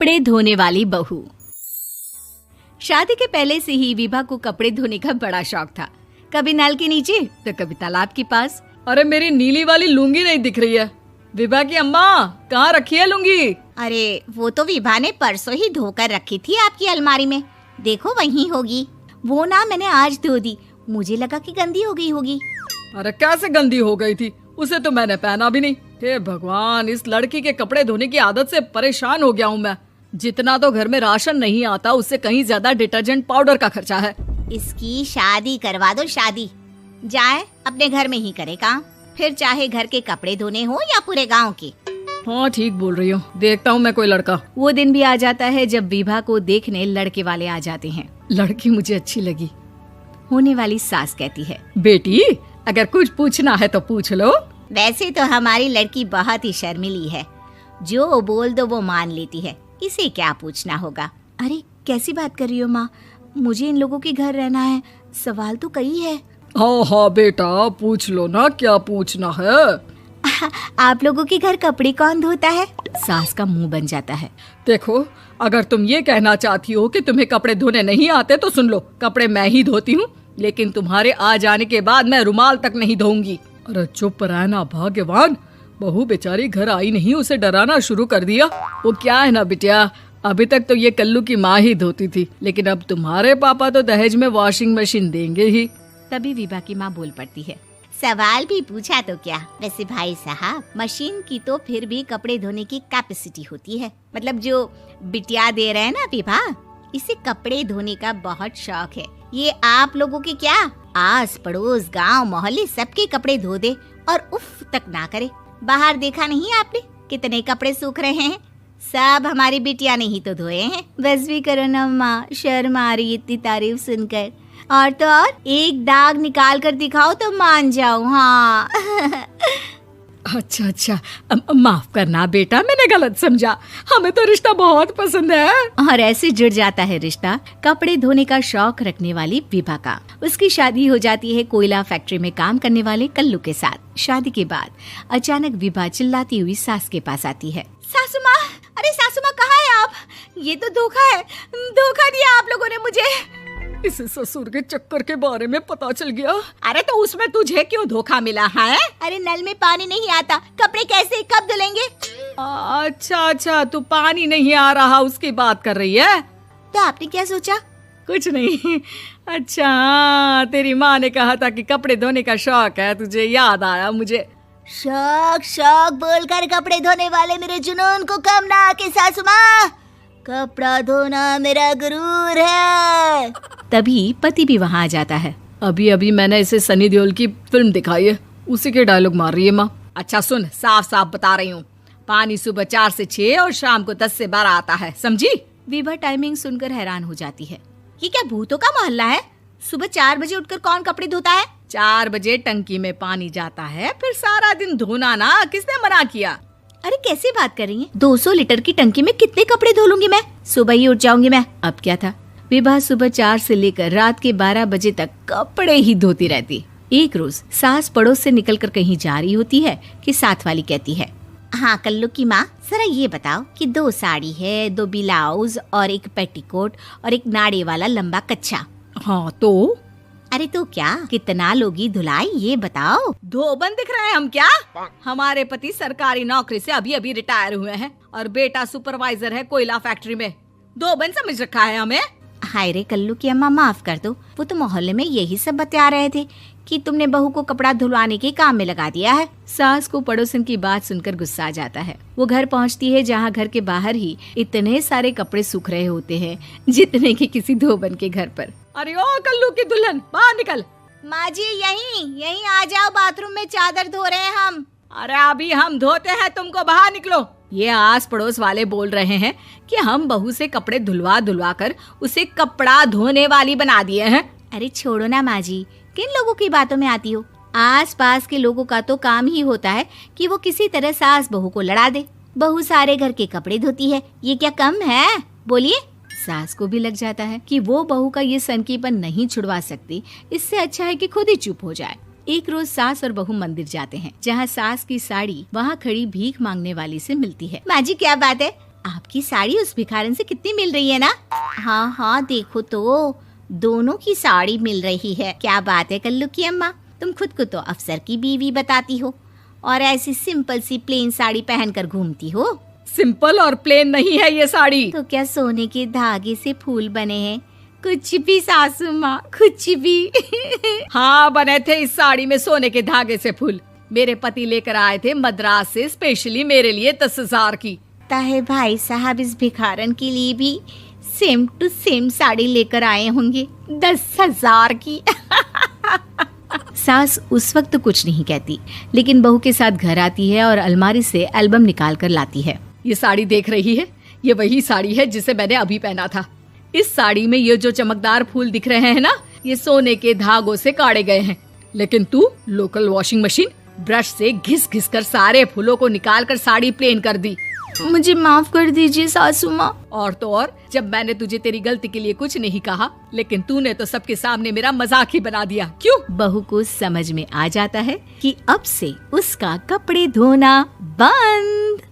कपड़े धोने वाली बहू। शादी के पहले से ही विभा को कपड़े धोने का बड़ा शौक था। कभी नल के नीचे तो कभी तालाब के पास। अरे मेरी नीली वाली लुंगी नहीं दिख रही है। विभा की अम्मा, कहाँ रखी है लुंगी? अरे वो तो विभा ने परसों ही धोकर रखी थी आपकी अलमारी में, देखो वहीं होगी। वो ना मैंने आज धो दी, मुझे लगा कि गंदी हो गई होगी। अरे कैसे गंदी हो गई थी? उसे तो मैंने पहना भी नहीं। हे भगवान, इस लड़की के कपड़े धोने की आदत से परेशान हो गया हूँ मैं। जितना तो घर में राशन नहीं आता, उससे कहीं ज्यादा डिटर्जेंट पाउडर का खर्चा है। इसकी शादी करवा दो, शादी जाए अपने घर में ही करे काम, फिर चाहे घर के कपड़े धोने हो या पूरे गांव के। हाँ ठीक बोल रही हूँ, देखता हूँ मैं कोई लड़का। वो दिन भी आ जाता है जब विभा को देखने लड़के वाले आ जाते हैं। लड़की मुझे अच्छी लगी। होने वाली सास कहती है, बेटी अगर कुछ पूछना है तो पूछ लो। वैसे तो हमारी लड़की बहुत ही शर्मीली है, जो बोल दो वो मान लेती है, इसे क्या पूछना होगा। अरे कैसी बात कर रही हो माँ, मुझे इन लोगों के घर रहना है, सवाल तो कई है। हाँ हाँ बेटा, पूछ लो ना, क्या पूछना है। आप लोगों के घर कपड़े कौन धोता है? सास का मुंह बन जाता है। देखो, अगर तुम ये कहना चाहती हो कि तुम्हें कपड़े धोने नहीं आते तो सुन लो, कपड़े मैं ही धोती हूँ, लेकिन तुम्हारे आ जाने के बाद मैं रुमाल तक नहीं धोऊंगी। अरे चुप रहना भाग्यवान, बहू बेचारी घर आई नहीं, उसे डराना शुरू कर दिया। वो क्या है ना बिटिया, अभी तक तो ये कल्लू की माँ ही धोती थी, लेकिन अब तुम्हारे पापा तो दहेज में वॉशिंग मशीन देंगे ही। तभी विभा की माँ बोल पड़ती है, सवाल भी पूछा तो क्या। वैसे भाई साहब, मशीन की तो फिर भी कपड़े धोने की कैपेसिटी होती है। मतलब जो बिटिया दे रहे हैं ना विभा, इसे कपड़े धोने का बहुत शौक है। ये आप लोगों के क्या, आस पड़ोस गांव मोहल्ले सबके कपड़े धो दे और उफ तक ना करे। बाहर देखा नहीं आपने कितने कपड़े सूख रहे हैं? सब हमारी बिटिया ने ही तो धोए हैं। बस भी करो ना माँ, शर्म आ रही इतनी तारीफ सुनकर। और तो और एक दाग निकाल कर दिखाओ तो मान जाओ। हाँ अच्छा अच्छा, माफ करना बेटा, मैंने गलत समझा। हमें तो रिश्ता बहुत पसंद है। और ऐसे जुड़ जाता है रिश्ता कपड़े धोने का शौक रखने वाली विभा का। उसकी शादी हो जाती है कोयला फैक्ट्री में काम करने वाले कल्लू के साथ। शादी के बाद अचानक विभा चिल्लाती हुई सास के पास आती है। सासू माँ, अरे सासू माँ कहाँ है आप? ये तो धोखा है, धोखा दिया आप लोगों ने मुझे। इसे ससुर के चक्कर के बारे में पता चल गया। अरे तो उसमें तुझे क्यों धोखा मिला है? अरे नल में पानी नहीं आता, कपड़े कैसे कब धुलेंगे? अच्छा अच्छा, तू पानी नहीं आ रहा उसकी बात कर रही है। तो आपने क्या सोचा? कुछ नहीं। अच्छा हाँ, तेरी माँ ने कहा था कि कपड़े धोने का शौक है तुझे, याद आया मुझे। शौक शौक बोलकर कपड़े धोने वाले मेरे जुनून को कम ना आके सासू माँ, कपड़ा धोना मेरा गुरूर है। तभी पति भी वहाँ आ जाता है। अभी अभी मैंने इसे सनी देओल की फिल्म दिखाई है, उसी के डायलॉग मार रही है माँ। अच्छा सुन, साफ साफ बता रही हूँ, पानी सुबह 4 से 6 और शाम को 10 से 12 आता है, समझी? विभा टाइमिंग सुनकर हैरान हो जाती है। ये क्या भूतों का मोहल्ला है? सुबह 4 बजे उठकर कौन कपड़े धोता है? 4 बजे टंकी में पानी जाता है, फिर सारा दिन धोना ना, किसने मना किया? अरे कैसी बात कर रही हैं? 200 लीटर की टंकी में कितने कपड़े धो लूंगी मैं? सुबह ही उठ जाऊंगी मैं। अब क्या था, विभा सुबह 4 से लेकर रात के 12 बजे तक कपड़े ही धोती रहती। एक रोज सास पड़ोस से निकलकर कहीं जा रही होती है कि साथ वाली कहती है, हाँ कल्लू की माँ, जरा ये बताओ कि 2 साड़ी है, 2 ब्लाउज और एक पेटीकोट और एक नाड़े वाला लंबा कच्छा। हाँ तो? अरे तो क्या, कितना लोगी धुलाई ये बताओ। धोबन दिख रहे हैं हम क्या? हमारे पति सरकारी नौकरी से अभी अभी रिटायर हुए हैं और बेटा सुपरवाइजर है कोयला फैक्ट्री में। धोबन समझ रखा है हमें। हाय रे कल्लू की अम्मा, माफ कर दो, वो तो मोहल्ले में यही सब बता रहे थे कि तुमने बहू को कपड़ा धुलवाने के काम में लगा दिया है। सास को पड़ोसन की बात सुनकर गुस्सा आ जाता है। वो घर पहुंचती है जहां घर के बाहर ही इतने सारे कपड़े सूख रहे होते हैं जितने कि किसी धोबन के घर पर। अरे ओ कल्लू की दुल्हन, बाहर निकल। माँ जी यहीं आ जाओ, बाथरूम में चादर धो रहे हैं हम। अरे अभी हम धोते हैं, तुमको बाहर निकलो। ये आस पड़ोस वाले बोल रहे हैं कि हम बहू से कपड़े धुलवा कर उसे कपड़ा धोने वाली बना दिए हैं। अरे छोड़ो ना माँ जी, किन लोगों की बातों में आती हो? आस पास के लोगों का तो काम ही होता है कि वो किसी तरह सास बहू को लड़ा दे। बहू सारे घर के कपड़े धोती है, ये क्या कम है? बोलिए। सास को भी लग जाता है कि वो बहू का ये सनकीपन नहीं छुड़वा सकती, इससे अच्छा है कि खुद ही चुप हो जाए। एक रोज सास और बहू मंदिर जाते हैं, जहाँ सास की साड़ी वहाँ खड़ी भीख मांगने वाली से मिलती है। माँ जी क्या बात है, आपकी साड़ी उस भिखारन से कितनी मिल रही है ना? हाँ हाँ देखो तो, दोनों की साड़ी मिल रही है। क्या बात है कल्लू की अम्मा, तुम खुद को तो अफसर की बीवी बताती हो और ऐसी सिंपल सी प्लेन साड़ी पहनकर घूमती हो। सिंपल और प्लेन नहीं है ये साड़ी। तो क्या सोने के धागे से फूल बने हैं? कुछ भी सासू माँ, कुछ भी। हाँ बने थे इस साड़ी में सोने के धागे से फूल। मेरे पति लेकर आए थे मद्रास से स्पेशली मेरे लिए 10,000 की। ताहे भाई साहब इस भिखारन के लिए भी सेम टू सेम साड़ी लेकर आए होंगे 10,000 की। सास उस वक्त तो कुछ नहीं कहती, लेकिन बहू के साथ घर आती है और अलमारी से एल्बम निकाल कर लाती है। ये साड़ी देख रही है, ये वही साड़ी है जिसे मैंने अभी पहना था। इस साड़ी में ये जो चमकदार फूल दिख रहे हैं ना, ये सोने के धागों से काढ़े गए हैं। लेकिन तू लोकल वॉशिंग मशीन ब्रश से घिस घिस कर सारे फूलों को निकाल कर साड़ी प्लेन कर दी। मुझे माफ कर दीजिए सासू माँ। और तो और, जब मैंने तुझे तेरी गलती के लिए कुछ नहीं कहा, लेकिन तूने तो सबके सामने मेरा मजाक ही बना दिया। क्यों? बहू को समझ में आ जाता है कि अब से उसका कपड़े धोना बंद।